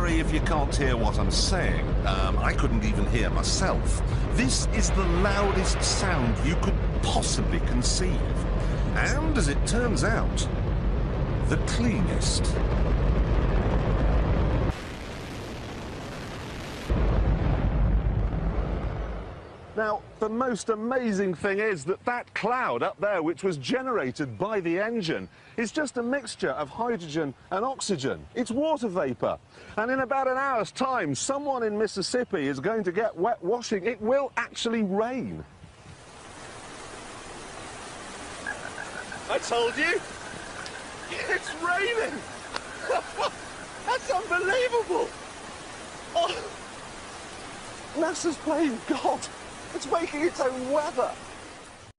worry if you can't hear what I'm saying. I couldn't even hear myself. This is the loudest sound you could possibly conceive. And, as it turns out, the cleanest. Now, the most amazing thing is that that cloud up there, which was generated by the engine, is just a mixture of hydrogen and oxygen. It's water vapour. And in about an hour's time, someone in Mississippi is going to get wet washing. It will actually rain. I told you! It's raining! That's unbelievable! Oh, NASA's playing God. It's making its own weather.